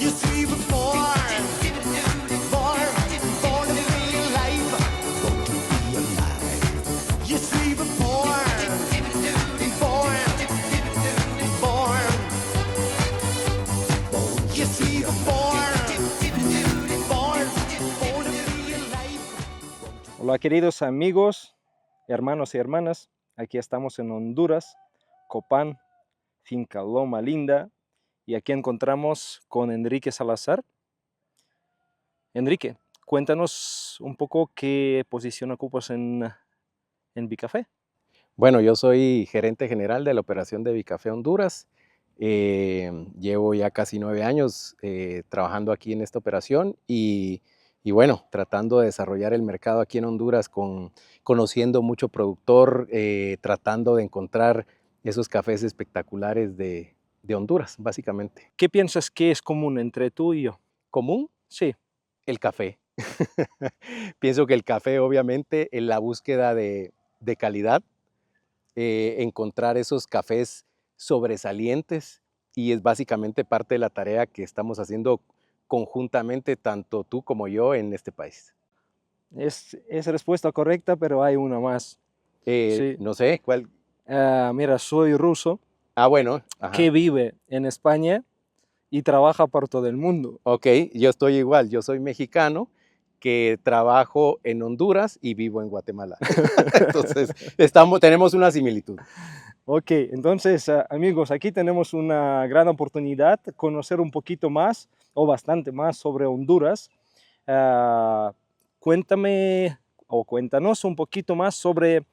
You see, born to be alive, born to be alive. You see, you see, born to be alive. Hola queridos amigos, hermanos y hermanas, aquí estamos en Honduras, Copán, Finca Loma Linda, y aquí encontramos con Enrique Salazar. Enrique, cuéntanos un poco qué posición ocupas en Bicafé. Bueno, yo soy gerente general de la operación de Bicafé Honduras. Llevo ya casi 9 años trabajando aquí en esta operación y bueno, tratando de desarrollar el mercado aquí en Honduras conociendo mucho productor, tratando de encontrar esos cafés espectaculares de Honduras, básicamente. ¿Qué piensas que es común entre tú y yo? Común, Sí, el café. Pienso que el café, obviamente, en la búsqueda de calidad, encontrar esos cafés sobresalientes y es básicamente parte de la tarea que estamos haciendo conjuntamente, tanto tú como yo, en este país. es respuesta correcta, pero hay una más. Sí. No sé, ¿cuál? Mira, soy ruso Bueno, ajá. que vive en España y trabaja por todo el mundo. Ok, yo estoy igual, yo soy mexicano que trabajo en Honduras y vivo en Guatemala. Entonces, tenemos una similitud. Ok, entonces amigos, aquí tenemos una gran oportunidad de conocer un poquito más o bastante más sobre Honduras. Ah, cuéntame o cuéntanos un poquito más sobre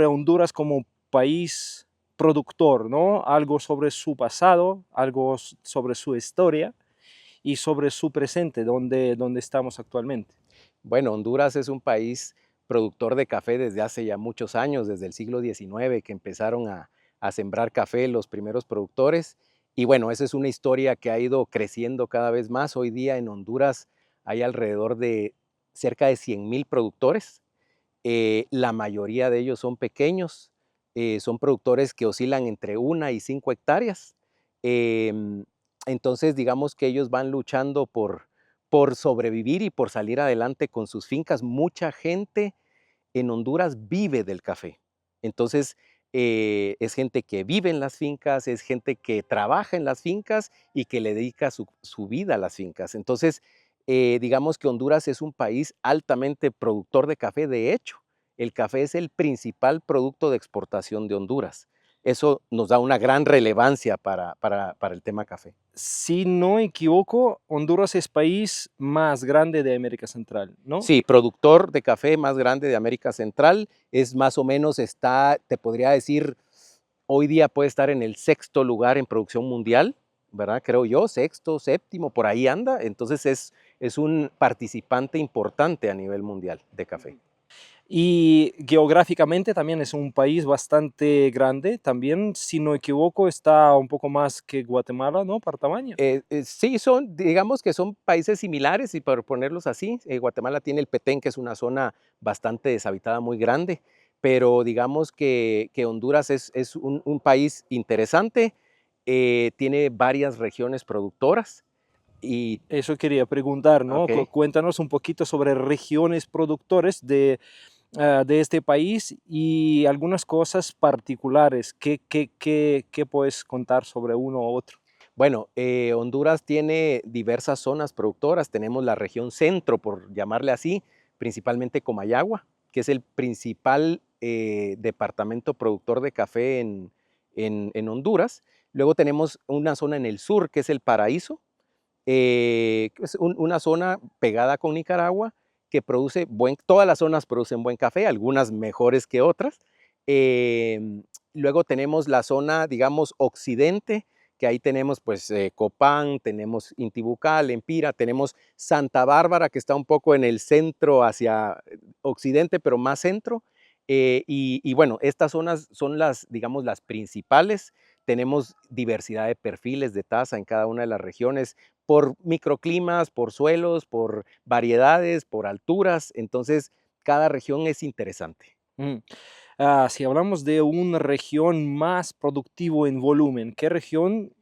Honduras como país productor, ¿no? Algo sobre su pasado, algo sobre su historia y sobre su presente, donde estamos actualmente. Bueno, Honduras es un país productor de café desde hace ya muchos años, desde el siglo XIX, que empezaron a sembrar café los primeros productores. Y bueno, esa es una historia que ha ido creciendo cada vez más. Hoy día en Honduras hay alrededor de cerca de 100,000 productores. La mayoría de ellos son pequeños, son productores que oscilan entre 1 y 5 hectáreas. Em, entonces, digamos que ellos van luchando por sobrevivir y por salir adelante con sus fincas. Mucha gente en Honduras vive del café. Entonces, es gente que vive en las fincas, es gente que trabaja en las fincas y que le dedica su vida a las fincas. Entonces, digamos que Honduras es un país altamente productor de café. De hecho, el café es el principal producto de exportación de Honduras. Eso nos da una gran relevancia para el tema café. Si no me equivoco, Honduras es país más grande de América Central, ¿no? Sí, productor de café más grande de América Central, es más o menos, te podría decir, hoy día puede estar en el 6º lugar en producción mundial, ¿verdad? Creo yo, 6º, 7º, por ahí anda. Entonces es un participante importante a nivel mundial de café. Y geográficamente también es un país bastante grande. También, si no me equivoco, está un poco más que Guatemala, ¿no? Por tamaño. Sí, digamos que son países similares, y por ponerlos así, Guatemala tiene el Petén, que es una zona bastante deshabitada, muy grande, pero digamos que Honduras es un país interesante, tiene varias regiones productoras y, Eso quería preguntar, ¿no? ok. Cuéntanos un poquito sobre regiones productores de este país y algunas cosas particulares. ¿Qué puedes contar sobre uno u otro? Bueno, Honduras tiene diversas zonas productoras. Tenemos la región centro, por llamarle así, principalmente Comayagua, que es el principal departamento productor de café en Honduras. Luego tenemos una zona en el sur, que es el Paraíso, que es una zona pegada con Nicaragua, que produce todas las zonas producen buen café, algunas mejores que otras. Luego tenemos la zona, digamos, occidente, que ahí tenemos pues Copán, tenemos Intibucal, Empira, tenemos Santa Bárbara, que está un poco en el centro hacia occidente, pero más centro. Y bueno, estas zonas son digamos, las principales. Tenemos diversidad de perfiles de taza en cada una de las regiones, por microclimas, por suelos, por variedades, por alturas. Entonces, cada región es interesante. Mm. Si hablamos de una región más productivo en volumen, ¿qué región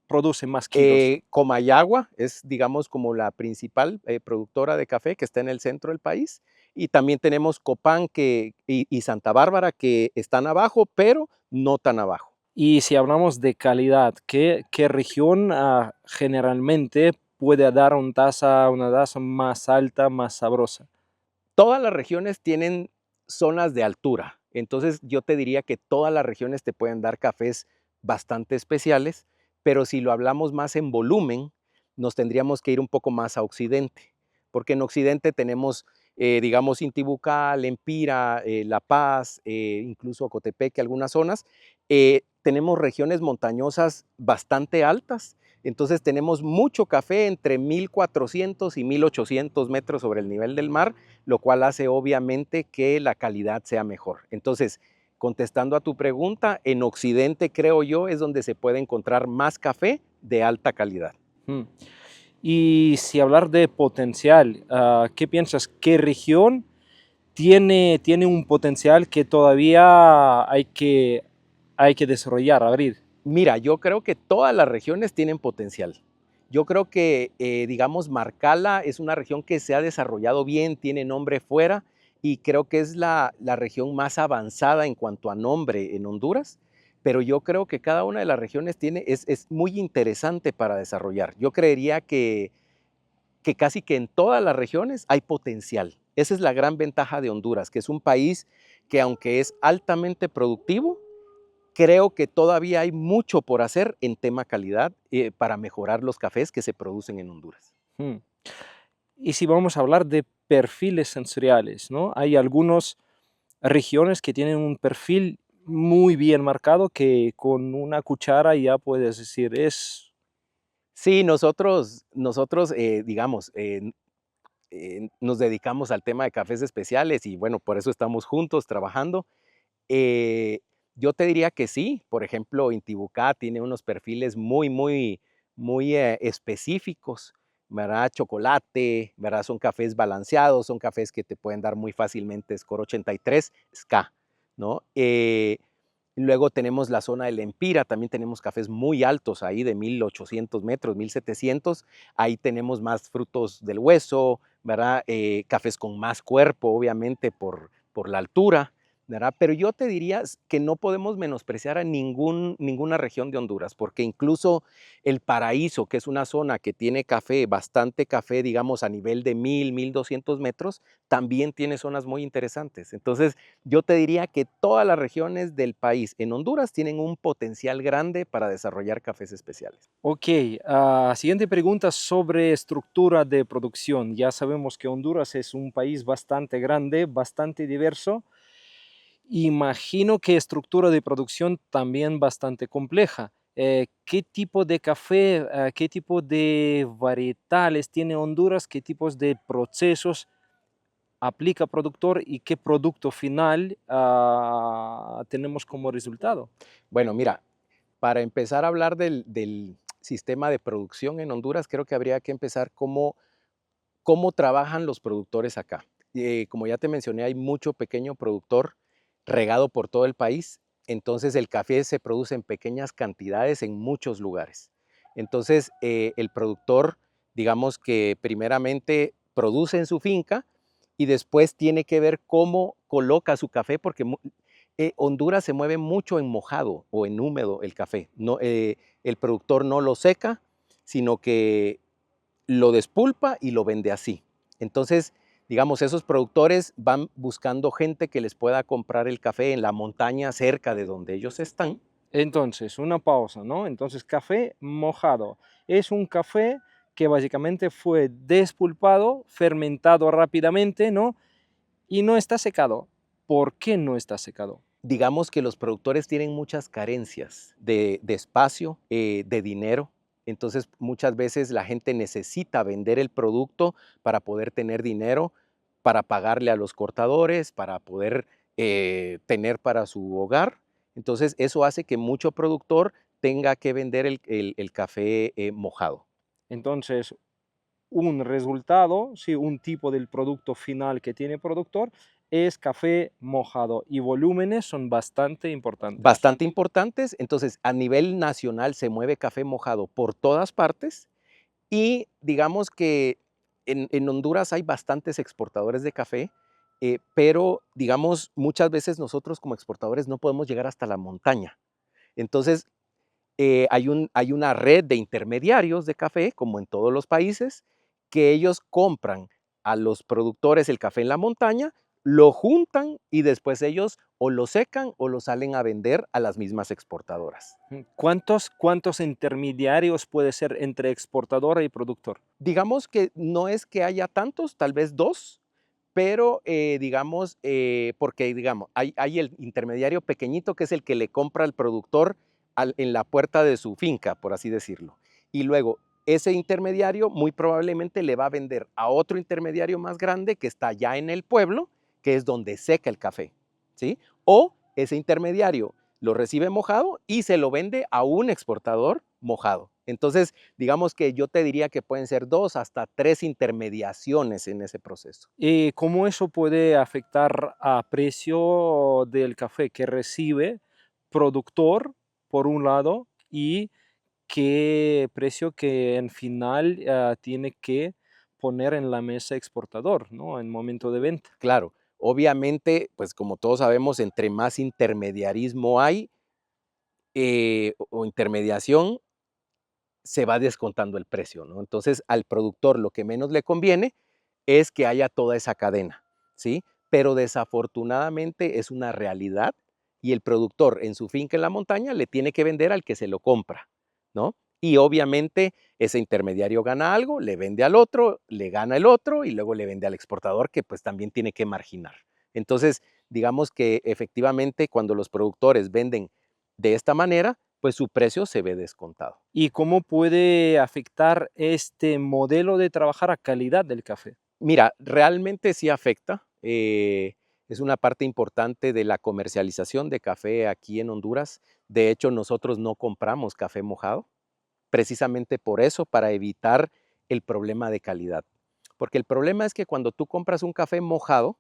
produce más kilos? Comayagua es, digamos, como la principal productora de café que está en el centro del país. Y también tenemos Copán y Santa Bárbara que están abajo, pero no tan abajo. Y si hablamos de calidad, ¿qué región generalmente puede dar una taza más alta, más sabrosa? Todas las regiones tienen zonas de altura. Entonces yo te diría que todas las regiones te pueden dar cafés bastante especiales, pero si lo hablamos más en volumen, nos tendríamos que ir un poco más a Occidente, porque en Occidente tenemos, digamos, Intibucá, Lempira, La Paz, incluso Ocotepeque, algunas zonas. Tenemos regiones montañosas bastante altas, entonces tenemos mucho café entre 1400 y 1800 metros sobre el nivel del mar, lo cual hace obviamente que la calidad sea mejor. Entonces, contestando a tu pregunta, en Occidente creo yo es donde se puede encontrar más café de alta calidad. Mm. Y si hablar de potencial, ¿qué piensas? ¿Qué región tiene un potencial que todavía hay que desarrollar, abrir? Mira, yo creo que todas las regiones tienen potencial. Yo creo que, digamos, Marcala es una región que se ha desarrollado bien, tiene nombre fuera y creo que es la región más avanzada en cuanto a nombre en Honduras, pero yo creo que cada una de las regiones es muy interesante para desarrollar. Yo creería que casi que en todas las regiones hay potencial. Esa es la gran ventaja de Honduras, que es un país que aunque es altamente productivo, creo que todavía hay mucho por hacer en tema calidad para mejorar los cafés que se producen en Honduras. Mm. Y si vamos a hablar de perfiles sensoriales, ¿no? Hay algunas regiones que tienen un perfil muy bien marcado que con una cuchara ya puedes decir, es... Sí, nosotros digamos, nos dedicamos al tema de cafés especiales y bueno, por eso estamos juntos trabajando. Eh, yo te diría que sí, por ejemplo, Intibucá tiene unos perfiles muy específicos, ¿verdad? Chocolate, ¿verdad? Son cafés balanceados, son cafés que te pueden dar muy fácilmente score 83, SCA, ¿no? Luego tenemos la zona del Empira, también tenemos cafés muy altos ahí de 1800 metros, 1700. Ahí tenemos más frutos del hueso, ¿verdad? Cafés con más cuerpo, obviamente, por la altura, ¿verdad? Pero yo te diría que no podemos menospreciar a ninguna región de Honduras, porque incluso el Paraíso, que es una zona que tiene café, bastante café, digamos, a nivel de 1200 metros, también tiene zonas muy interesantes. Entonces, yo te diría que todas las regiones del país en Honduras tienen un potencial grande para desarrollar cafés especiales. Ok, siguiente pregunta sobre estructura de producción. Ya sabemos que Honduras es un país bastante grande, bastante diverso. Imagino que estructura de producción también bastante compleja. ¿Qué tipo de café, qué tipo de varietales tiene Honduras? ¿Qué tipos de procesos aplica productor y qué producto final tenemos como resultado? Bueno, mira, para empezar a hablar del sistema de producción en Honduras, creo que habría que empezar cómo trabajan los productores acá. Como ya te mencioné, hay mucho pequeño productor regado por todo el país, entonces el café se produce en pequeñas cantidades en muchos lugares. Entonces el productor, digamos que primeramente produce en su finca y después tiene que ver cómo coloca su café, porque Honduras se mueve mucho en mojado o en húmedo el café. No, el productor no lo seca, sino que lo despulpa y lo vende así. Entonces, digamos, esos productores van buscando gente que les pueda comprar el café en la montaña cerca de donde ellos están. Entonces, una pausa, ¿no? Entonces, café mojado. Es un café que básicamente fue despulpado, fermentado rápidamente, ¿no? Y no está secado. ¿Por qué no está secado? Digamos que los productores tienen muchas carencias de espacio, de dinero. Entonces, muchas veces la gente necesita vender el producto para poder tener dinero, para pagarle a los cortadores, para poder tener para su hogar. Entonces, eso hace que mucho productor tenga que vender el café mojado. Entonces, un resultado, sí, un tipo del producto final que tiene productor es café mojado y volúmenes son bastante importantes. Bastante importantes. Entonces, a nivel nacional se mueve café mojado por todas partes y digamos que en Honduras hay bastantes exportadores de café, pero digamos, muchas veces nosotros como exportadores no podemos llegar hasta la montaña. Entonces, hay una red de intermediarios de café, como en todos los países, que ellos compran a los productores el café en la montaña, lo juntan y después ellos o lo secan o lo salen a vender a las mismas exportadoras. ¿Cuántos intermediarios puede ser entre exportador y productor? Digamos que no es que haya tantos, tal vez 2, pero digamos, porque digamos, hay el intermediario pequeñito que es el que le compra al productor en la puerta de su finca, por así decirlo. Y luego ese intermediario muy probablemente le va a vender a otro intermediario más grande que está ya en el pueblo, que es donde seca el café, ¿sí? O ese intermediario lo recibe mojado y se lo vende a un exportador mojado. Entonces, digamos que yo te diría que pueden ser 2 hasta 3 intermediaciones en ese proceso. ¿Y cómo eso puede afectar a precio del café que recibe productor por un lado y qué precio que en final tiene que poner en la mesa exportador, ¿no? En momento de venta? Claro, obviamente, pues como todos sabemos, entre más intermediarismo hay o intermediación, se va descontando el precio, ¿no? Entonces, al productor lo que menos le conviene es que haya toda esa cadena, ¿sí? Pero desafortunadamente es una realidad y el productor en su finca en la montaña le tiene que vender al que se lo compra, ¿no? Y obviamente ese intermediario gana algo, le vende al otro, le gana el otro y luego le vende al exportador que pues también tiene que marginar. Entonces, digamos que efectivamente cuando los productores venden de esta manera, pues su precio se ve descontado. ¿Y cómo puede afectar este modelo de trabajar a calidad del café? Mira, realmente sí afecta. Es una parte importante de la comercialización de café aquí en Honduras. De hecho, nosotros no compramos café mojado, precisamente por eso, para evitar el problema de calidad. Porque el problema es que cuando tú compras un café mojado,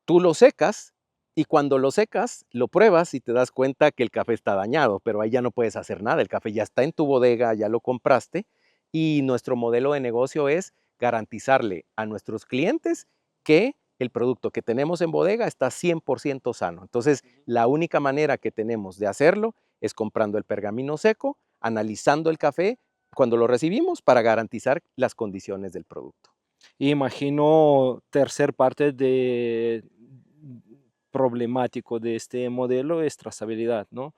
tú lo secas y cuando lo secas, lo pruebas y te das cuenta que el café está dañado, pero ahí ya no puedes hacer nada. El café ya está en tu bodega, ya lo compraste y nuestro modelo de negocio es garantizarle a nuestros clientes que el producto que tenemos en bodega está 100% sano. Entonces, la única manera que tenemos de hacerlo es comprando el pergamino seco, analizando el café cuando lo recibimos para garantizar las condiciones del producto. Imagino tercer parte de problemático de este modelo es trazabilidad, ¿no?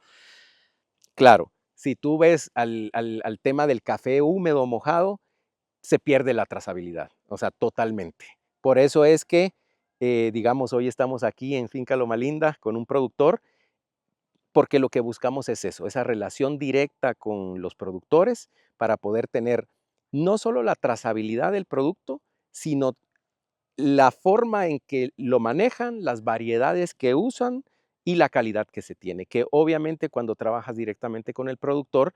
Claro, si tú ves al tema del café húmedo mojado, se pierde la trazabilidad, o sea, totalmente. Por eso es que, digamos, hoy estamos aquí en Finca Loma Linda con un productor, porque lo que buscamos es eso, esa relación directa con los productores para poder tener no solo la trazabilidad del producto, sino la forma en que lo manejan, las variedades que usan y la calidad que se tiene, que obviamente cuando trabajas directamente con el productor,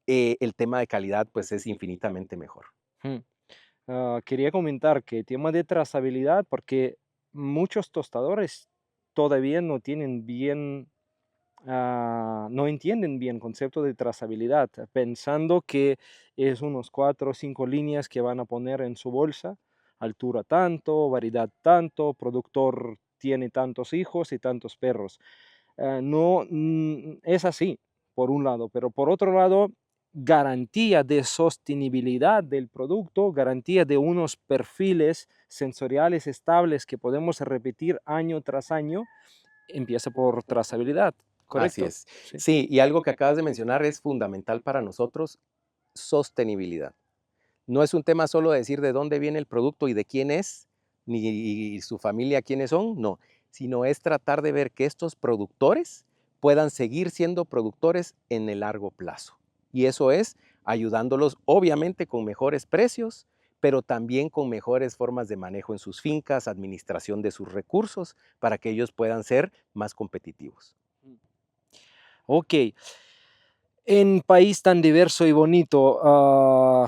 el tema de calidad pues es infinitamente mejor. Mm. Quería comentar que tema de trazabilidad, porque muchos tostadores todavía no tienen bien, no entienden bien concepto de trazabilidad, pensando que es unos 4 o 5 líneas que van a poner en su bolsa, altura tanto, variedad tanto, productor tiene tantos hijos y tantos perros. No, es así, por un lado, pero por otro lado, garantía de sostenibilidad del producto, garantía de unos perfiles sensoriales estables que podemos repetir año tras año, empieza por trazabilidad, Así ¿correcto? es. Sí. Sí, y algo que acabas de mencionar es fundamental para nosotros, sostenibilidad. No es un tema solo de decir de dónde viene el producto y de quién es, ni su familia quiénes son, no, sino es tratar de ver que estos productores puedan seguir siendo productores en el largo plazo. Y eso es ayudándolos obviamente con mejores precios, pero también con mejores formas de manejo en sus fincas, administración de sus recursos, para que ellos puedan ser más competitivos. Ok, en país tan diverso y bonito,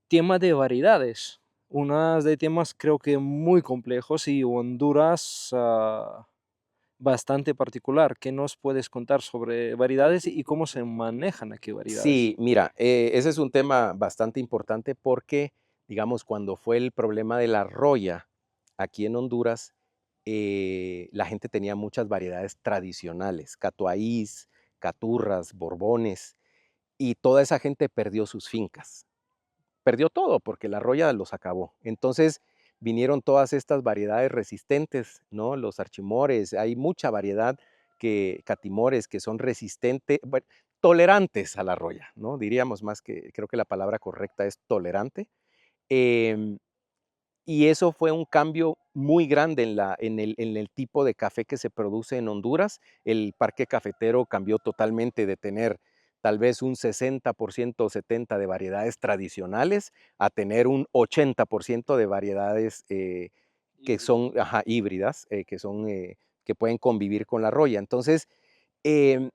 tema de variedades. Uno de temas creo que muy complejos y Honduras bastante particular. ¿Qué nos puedes contar sobre variedades y cómo se manejan aquí variedades? Sí, mira, ese es un tema bastante importante porque, digamos, cuando fue el problema de la roya aquí en Honduras, la gente tenía muchas variedades tradicionales, catuaís, caturras, borbones, y toda esa gente perdió sus fincas. Perdió todo porque la roya los acabó. Entonces vinieron todas estas variedades resistentes, ¿no? Los archimores, hay mucha variedad catimores que son resistentes, bueno, tolerantes a la roya, ¿no? Diríamos más que, creo que la palabra correcta es tolerante. Em, y eso fue un cambio muy grande en el tipo de café que se produce en Honduras. El parque cafetero cambió totalmente de tener tal vez un 60% o 70% de variedades tradicionales a tener un 80% de variedades que son híbridas, que pueden convivir con la roya. Entonces, es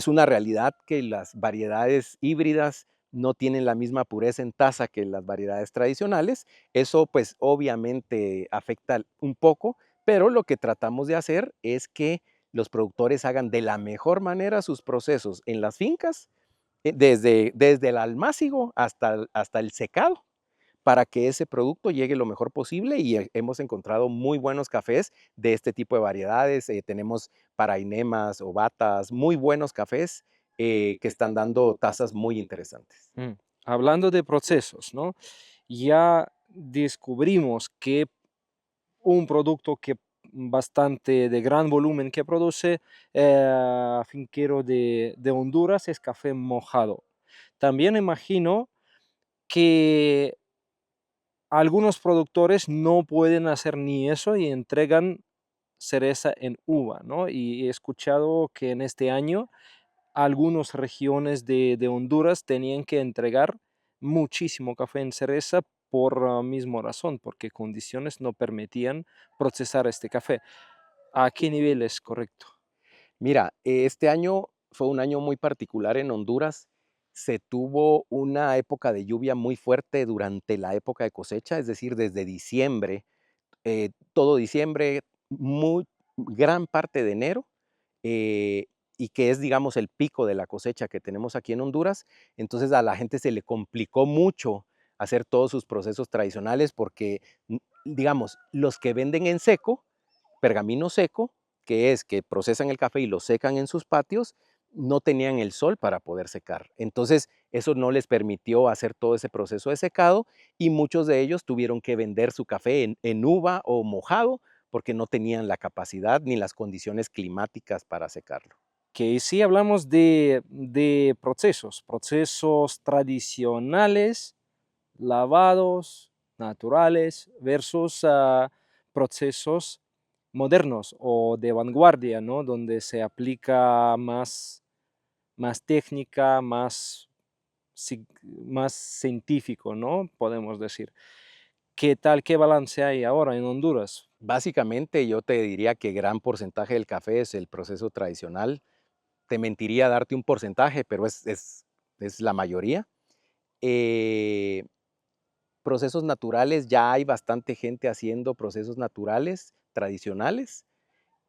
una realidad que las variedades híbridas no tienen la misma pureza en taza que las variedades tradicionales. Eso pues obviamente afecta un poco, pero lo que tratamos de hacer es que los productores hagan de la mejor manera sus procesos en las fincas, desde el almácigo hasta el secado, para que ese producto llegue lo mejor posible y hemos encontrado muy buenos cafés de este tipo de variedades. Tenemos parainemas o batas, muy buenos cafés que están dando tasas muy interesantes. Mm. Hablando de procesos, ¿no? Ya descubrimos que un producto que bastante de gran volumen que produce finquero de Honduras es café mojado. También imagino que algunos productores no pueden hacer ni eso y entregan cereza en uva, ¿no? Y he escuchado que en este año algunas regiones de Honduras tenían que entregar muchísimo café en cereza por la misma razón, porque condiciones no permitían procesar este café. ¿A qué nivel es correcto? Mira, este año fue un año muy particular en Honduras. Se tuvo una época de lluvia muy fuerte durante la época de cosecha, es decir, desde diciembre, todo diciembre, muy gran parte de enero, eh, y que es, digamos, el pico de la cosecha que tenemos aquí en Honduras. Entonces a la gente se le complicó mucho hacer todos sus procesos tradicionales porque, digamos, los que venden en seco, pergamino seco, que es que procesan el café y lo secan en sus patios, no tenían el sol para poder secar. Entonces, eso no les permitió hacer todo ese proceso de secado y muchos de ellos tuvieron que vender su café en uva o mojado porque no tenían la capacidad ni las condiciones climáticas para secarlo. Que sí hablamos de procesos tradicionales, lavados, naturales, versus procesos modernos o de vanguardia, ¿no? Donde se aplica más técnica, más científico, ¿no? Podemos decir. ¿Qué tal, qué balance hay ahora en Honduras? Básicamente, yo te diría que gran porcentaje del café es el proceso tradicional. Te mentiría darte un porcentaje, pero es la mayoría. Eh, Procesos naturales, ya hay bastante gente haciendo procesos naturales, tradicionales,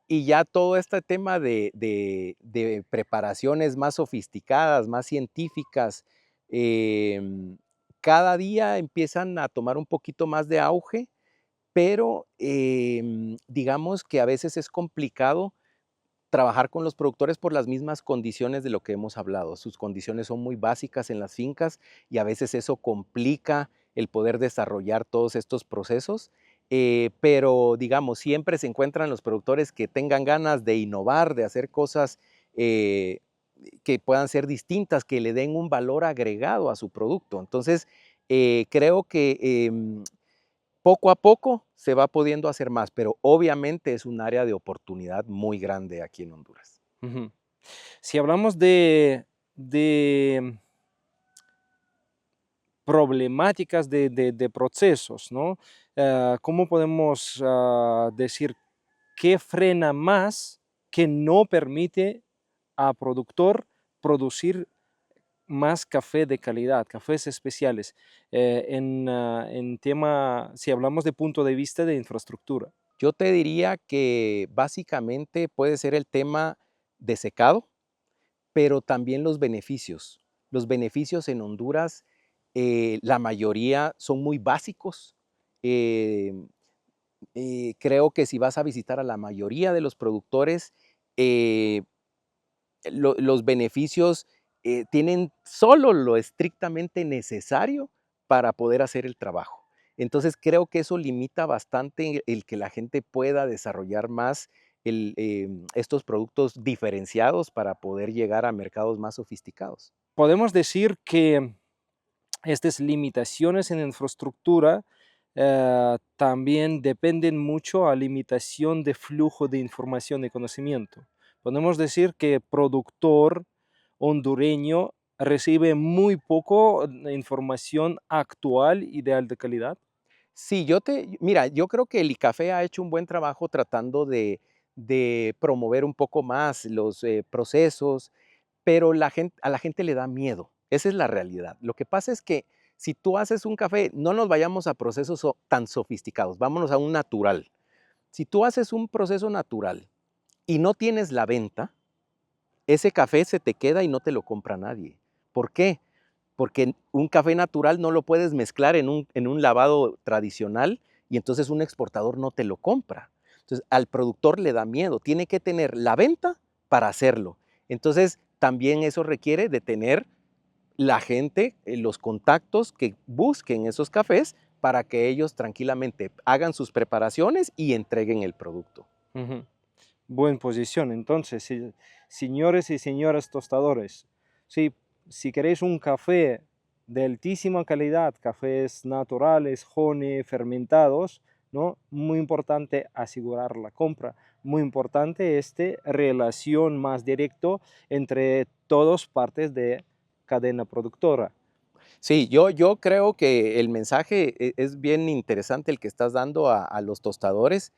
y ya todo este tema de preparaciones más sofisticadas, más científicas, cada día empiezan a tomar un poquito más de auge, pero digamos que a veces es complicado trabajar con los productores por las mismas condiciones de lo que hemos hablado. Sus condiciones son muy básicas en las fincas y a veces eso complica el poder desarrollar todos estos procesos. Pero digamos, siempre se encuentran los productores que tengan ganas de innovar, de hacer cosas eh, que puedan ser distintas, que le den un valor agregado a su producto. Entonces, creo que poco a poco se va pudiendo hacer más, pero obviamente es un área de oportunidad muy grande aquí en Honduras. Ujú. Si hablamos de problemáticas de procesos, ¿no? ¿Cómo podemos decir qué frena más, que no permite a productor producir más café de calidad, cafés especiales, en tema, si hablamos de punto de vista de infraestructura? Yo te diría que básicamente puede ser el tema de secado, pero también los beneficios. Los beneficios en Honduras, la mayoría son muy básicos. Eh, Creo que si vas a visitar a la mayoría de los productores, eh, los beneficios tienen solo lo estrictamente necesario para poder hacer el trabajo. Entonces creo que eso limita bastante el que la gente pueda desarrollar más estos productos diferenciados para poder llegar a mercados más sofisticados. Podemos decir que estas limitaciones en infraestructura también dependen mucho a limitación de flujo de información y conocimiento. Podemos decir que productor hondureño recibe muy poco información actual y de alta calidad. Sí, mira, yo creo que el ICAFE ha hecho un buen trabajo tratando de promover un poco más los procesos, pero a la gente le da miedo. Esa es la realidad. Lo que pasa es que si tú haces un café, no nos vayamos a procesos tan sofisticados, vámonos a un natural. Si tú haces un proceso natural y no tienes la venta, ese café se te queda y no te lo compra nadie. ¿Por qué? Porque un café natural no lo puedes mezclar en un lavado tradicional y entonces un exportador no te lo compra. Entonces al productor le da miedo, tiene que tener la venta para hacerlo. Entonces también eso requiere de tener la gente, los contactos que busquen esos cafés para que ellos tranquilamente hagan sus preparaciones y entreguen el producto. Ujú. Buen posición. Entonces, señores y señoras tostadores, sí, si queréis un café de altísima calidad, cafés naturales, jone, fermentados, ¿no? Muy importante asegurar la compra. Muy importante relación más directo entre todas partes de cadena productora. Sí, yo creo que el mensaje es bien interesante el que estás dando a los tostadores.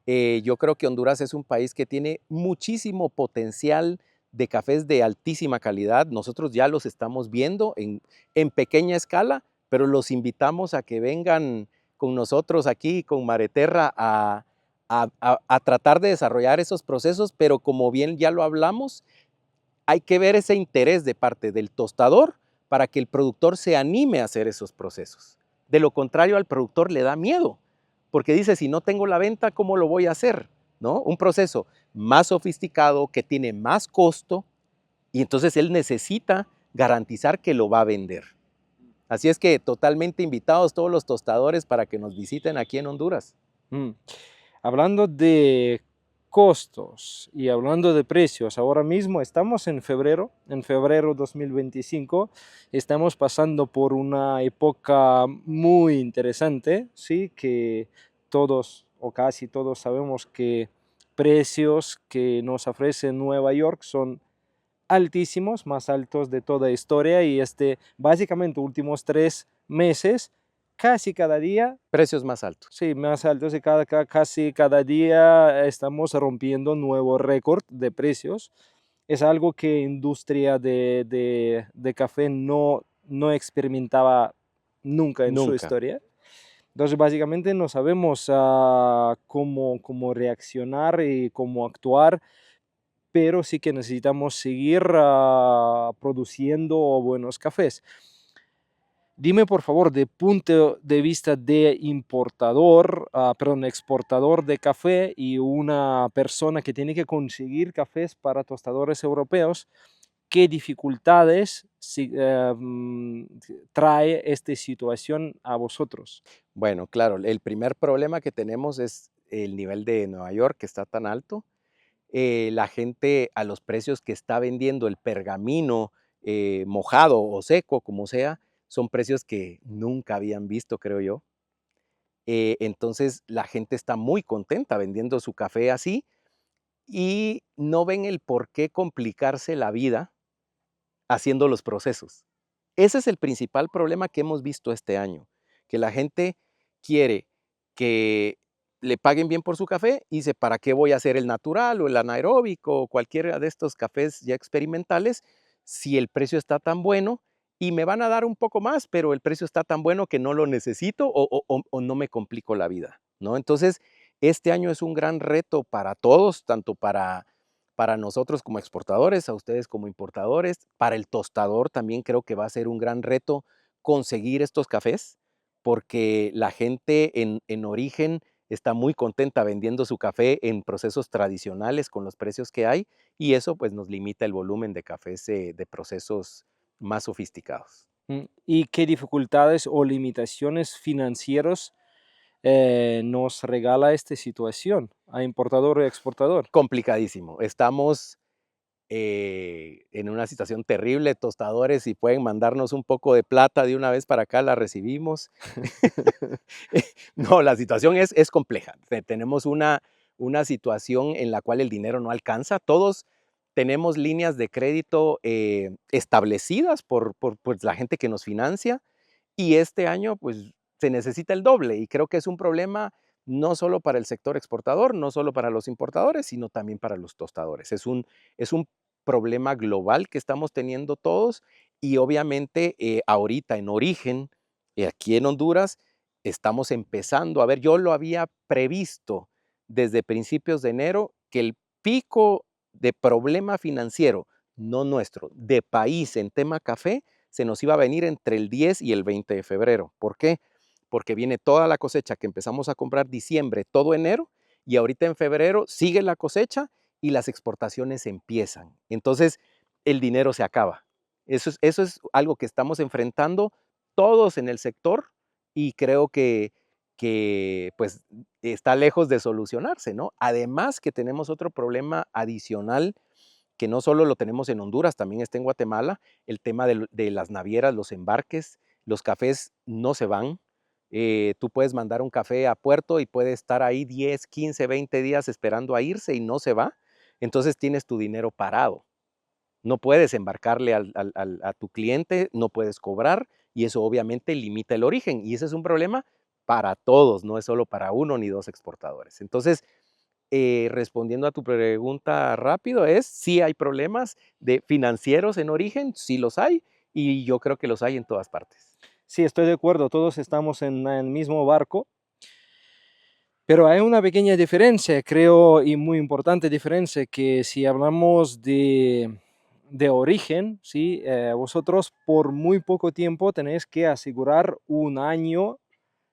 Yo creo que Honduras es un país que tiene muchísimo potencial de cafés de altísima calidad. Nosotros ya los estamos viendo en pequeña escala, pero los invitamos a que vengan con nosotros aquí, con Mareterra, a tratar de desarrollar esos procesos, pero como bien ya lo hablamos, hay que ver ese interés de parte del tostador para que el productor se anime a hacer esos procesos. De lo contrario, al productor le da miedo, porque dice, si no tengo la venta, ¿cómo lo voy a hacer? ¿No? Un proceso más sofisticado, que tiene más costo, y entonces él necesita garantizar que lo va a vender. Así es que totalmente invitados todos los tostadores para que nos visiten aquí en Honduras. Mm. Hablando de costos y hablando de precios, ahora mismo estamos en febrero 2025, estamos pasando por una época muy interesante, ¿sí? Que todos o casi todos sabemos que precios que nos ofrece Nueva York son altísimos, más altos de toda historia y básicamente últimos 3 meses, casi cada día. Precios más altos. Sí, más altos y casi cada día estamos rompiendo nuevo récord de precios. Es algo que industria de café no experimentaba nunca en su Nunca. historia. Entonces, básicamente no sabemos cómo reaccionar y cómo actuar, pero sí que necesitamos seguir produciendo buenos cafés. Dime por favor, de punto de vista de importador, perdón, exportador de café y una persona que tiene que conseguir cafés para tostadores europeos, ¿qué dificultades trae esta situación a vosotros? Bueno, claro, el primer problema que tenemos es el nivel de Nueva York, que está tan alto. La gente a los precios que está vendiendo el pergamino mojado o seco, como sea, son precios que nunca habían visto, creo yo. Entonces la gente está muy contenta vendiendo su café así y no ven el por qué complicarse la vida haciendo los procesos. Ese es el principal problema que hemos visto este año, que la gente quiere que le paguen bien por su café y dice, ¿para qué voy a hacer el natural o el anaeróbico o cualquiera de estos cafés ya experimentales si el precio está tan bueno y me van a dar un poco más, pero el precio está tan bueno que no lo necesito o no me complico la vida, ¿no? Entonces, este año es un gran reto para todos, tanto para nosotros como exportadores, a ustedes como importadores, para el tostador también creo que va a ser un gran reto conseguir estos cafés, porque la gente en origen está muy contenta vendiendo su café en procesos tradicionales con los precios que hay, y eso pues nos limita el volumen de cafés de procesos más sofisticados. ¿Y qué dificultades o limitaciones financieros nos regala esta situación a importador y exportador? Complicadísimo. Estamos en una situación terrible, tostadores, si pueden mandarnos un poco de plata de una vez para acá, la recibimos. No, la situación es compleja. Tenemos una situación en la cual el dinero no alcanza. Todos tenemos líneas de crédito establecidas por pues, la gente que nos financia, y este año pues se necesita el doble, y creo que es un problema no solo para el sector exportador, no solo para los importadores, sino también para los tostadores. Es un problema global que estamos teniendo todos, y obviamente ahorita en origen, aquí en Honduras, estamos empezando a ver, yo lo había previsto desde principios de enero, que el pico de problema financiero, no nuestro, de país en tema café, se nos iba a venir entre el 10 y el 20 de febrero. ¿Por qué? Porque viene toda la cosecha que empezamos a comprar diciembre, todo enero, y ahorita en febrero sigue la cosecha y las exportaciones empiezan. Entonces, el dinero se acaba. Eso es algo que estamos enfrentando todos en el sector, y creo que pues está lejos de solucionarse, ¿no? Además que tenemos otro problema adicional que no solo lo tenemos en Honduras, también está en Guatemala, el tema de las navieras, los embarques, los cafés no se van. Tú puedes mandar un café a puerto y puede estar ahí 10, 15, 20 días esperando a irse y no se va. Entonces tienes tu dinero parado. No puedes embarcarle a tu cliente, no puedes cobrar, y eso obviamente limita el origen. Y ese es un problema para todos, no es solo para uno ni dos exportadores. Entonces, respondiendo a tu pregunta rápido, sí hay problemas de financieros en origen, sí los hay, y yo creo que los hay en todas partes. Sí, estoy de acuerdo, todos estamos en el mismo barco, pero hay una pequeña diferencia, creo, y muy importante diferencia, que si hablamos de origen, ¿sí? Vosotros por muy poco tiempo tenéis que asegurar un año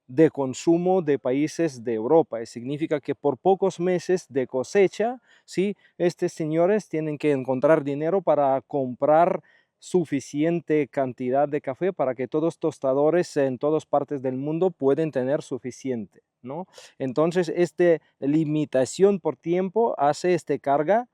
de consumo de países de Europa. Y significa que por pocos meses de cosecha, ¿sí? Estos señores tienen que encontrar dinero para comprar suficiente cantidad de café para que todos tostadores en todas partes del mundo pueden tener suficiente, ¿no? Entonces, esta limitación por tiempo hace esta carga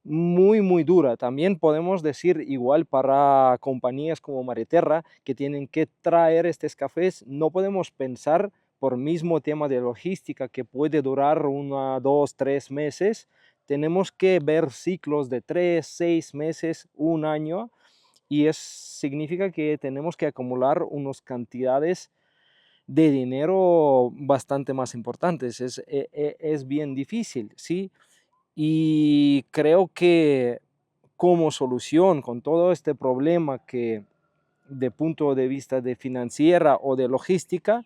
muy, muy dura. También podemos decir igual para compañías como Mariterra que tienen que traer estos cafés. No podemos pensar por mismo tema de logística que puede durar 1, 2, 3 meses. Tenemos que ver ciclos de 3, 6 meses, un año, y significa que tenemos que acumular unas cantidades de dinero bastante más importantes. Es bien difícil, ¿sí? Y creo que como solución con todo este problema que de punto de vista de financiera o de logística,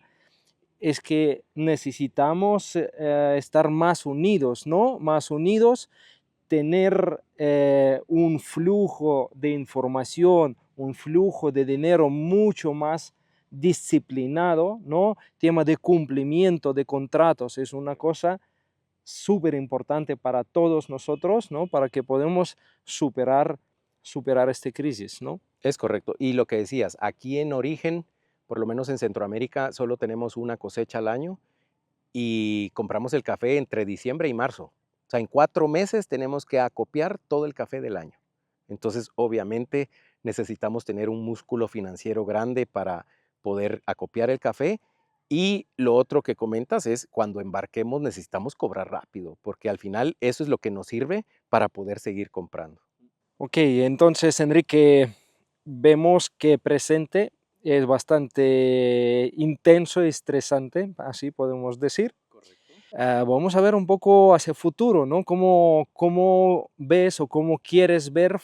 es que necesitamos estar más unidos, ¿no? Más unidos, tener un flujo de información, un flujo de dinero mucho más disciplinado, ¿no? Tema de cumplimiento de contratos es una cosa súper importante para todos nosotros, ¿no? Para que podamos superar esta crisis, ¿no? Es correcto. Y lo que decías, aquí en origen, por lo menos en Centroamérica, solo tenemos una cosecha al año y compramos el café entre diciembre y marzo. O sea, en 4 meses tenemos que acopiar todo el café del año. Entonces, obviamente, necesitamos tener un músculo financiero grande para poder acopiar el café. Y lo otro que comentas es, cuando embarquemos necesitamos cobrar rápido, porque al final eso es lo que nos sirve para poder seguir comprando. Ok, entonces, Enrique, vemos que presente es bastante intenso y estresante, así podemos decir. Correcto. Vamos a ver un poco hacia el futuro, ¿no? ¿Cómo ves o cómo quieres ver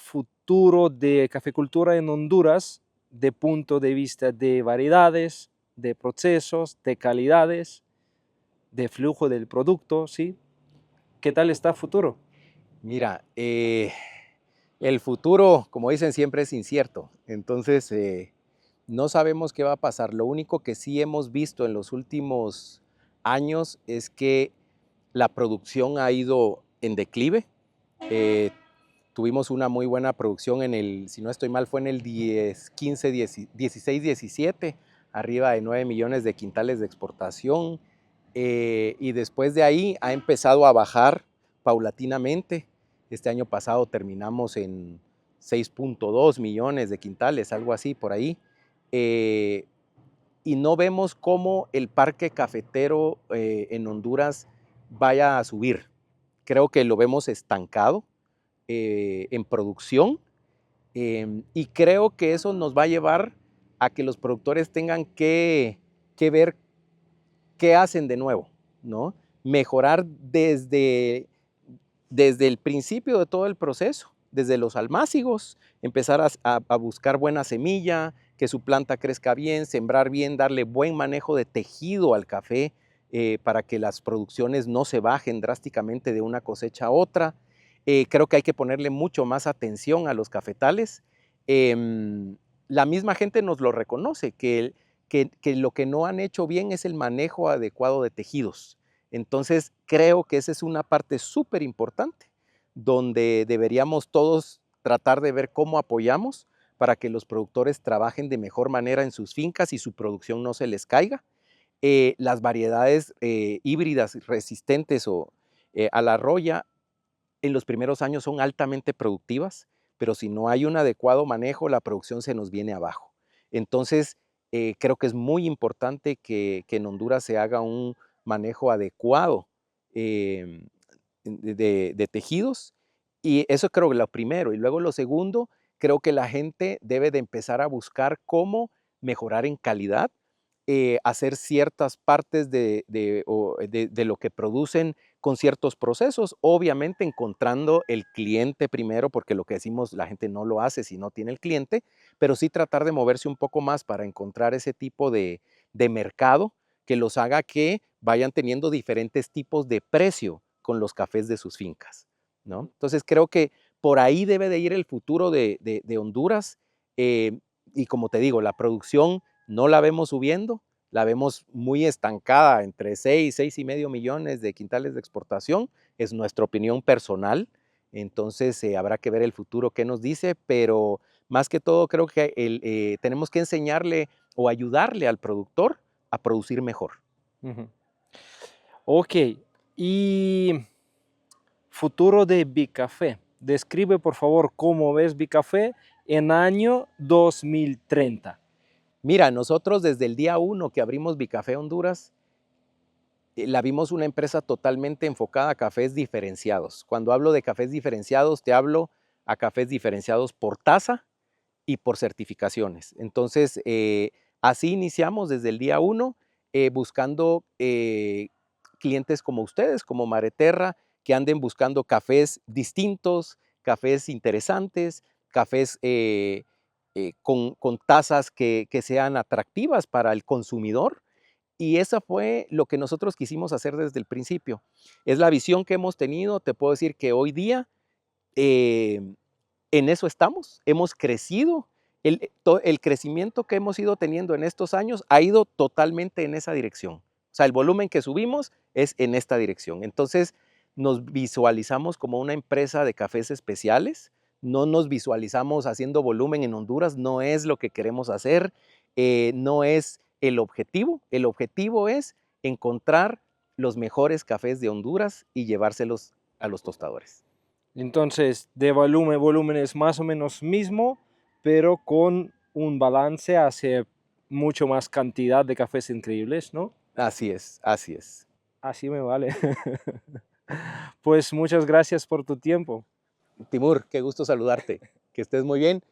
futuro de caficultura en Honduras de punto de vista de variedades, de procesos, de calidades, de flujo del producto, ¿sí? ¿Qué tal está el futuro? Mira, el futuro, como dicen, siempre es incierto. Entonces, no sabemos qué va a pasar. Lo único que sí hemos visto en los últimos años es que la producción ha ido en declive. Eh, Tuvimos una muy buena producción en el, si no estoy mal, fue en el 10, 15, 10, 16, 17, arriba de 9 millones de quintales de exportación. Y después de ahí ha empezado a bajar paulatinamente. Este año pasado terminamos en 6.2 millones de quintales, algo así por ahí. Y no vemos cómo el parque cafetero en Honduras vaya a subir. Creo que lo vemos estancado en producción, y creo que eso nos va a llevar a que los productores tengan que ver qué hacen de nuevo, ¿no? Mejorar desde el principio de todo el proceso, desde los almácigos, empezar a buscar buena semilla, que su planta crezca bien, sembrar bien, darle buen manejo de tejido al café para que las producciones no se bajen drásticamente de una cosecha a otra. Creo que hay que ponerle mucho más atención a los cafetales. La misma gente nos lo reconoce, que lo que no han hecho bien es el manejo adecuado de tejidos. Entonces, creo que esa es una parte súper importante, donde deberíamos todos tratar de ver cómo apoyamos para que los productores trabajen de mejor manera en sus fincas y su producción no se les caiga. Las variedades híbridas resistentes a la roya en los primeros años son altamente productivas, pero si no hay un adecuado manejo, la producción se nos viene abajo. Entonces, creo que es muy importante que en Honduras se haga un manejo adecuado de tejidos, y eso creo que lo primero. Y luego lo segundo, creo que la gente debe de empezar a buscar cómo mejorar en calidad, hacer ciertas partes de lo que producen con ciertos procesos, obviamente encontrando el cliente primero, porque lo que decimos, la gente no lo hace si no tiene el cliente, pero sí tratar de moverse un poco más para encontrar ese tipo de mercado que los haga que vayan teniendo diferentes tipos de precio con los cafés de sus fincas, ¿no? Entonces creo que por ahí debe de ir el futuro de Honduras, y como te digo, la producción no la vemos subiendo, la vemos muy estancada entre 6 y medio millones de quintales de exportación, es nuestra opinión personal. Entonces habrá que ver el futuro qué nos dice, pero más que todo creo que tenemos que enseñarle o ayudarle al productor a producir mejor. Ujú. Ok, y futuro de Bicafé. Describe por favor cómo ves Bicafé en año 2030. Mira, nosotros desde el día 1 que abrimos Bicafé Honduras, la vimos una empresa totalmente enfocada a cafés diferenciados. Cuando hablo de cafés diferenciados, te hablo a cafés diferenciados por taza y por certificaciones. Entonces, así iniciamos desde el día 1, buscando clientes como ustedes, como Mareterra, que anden buscando cafés distintos, cafés interesantes, cafés con tazas que sean atractivas para el consumidor. Y esa fue lo que nosotros quisimos hacer desde el principio. Es la visión que hemos tenido. Te puedo decir que hoy día eh, en eso estamos, hemos crecido. El crecimiento que hemos ido teniendo en estos años ha ido totalmente en esa dirección. O sea, el volumen que subimos es en esta dirección. Entonces, nos visualizamos como una empresa de cafés especiales. No nos visualizamos haciendo volumen en Honduras, no es lo que queremos hacer, no es el objetivo. El objetivo es encontrar los mejores cafés de Honduras y llevárselos a los tostadores. Entonces, de volumen es más o menos mismo, pero con un balance hacia mucho más cantidad de cafés increíbles, ¿no? Así es, así es. Así me vale. Pues muchas gracias por tu tiempo. Timur, qué gusto saludarte. Que estés muy bien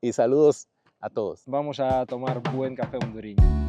y saludos a todos. Vamos a tomar buen café hondureño.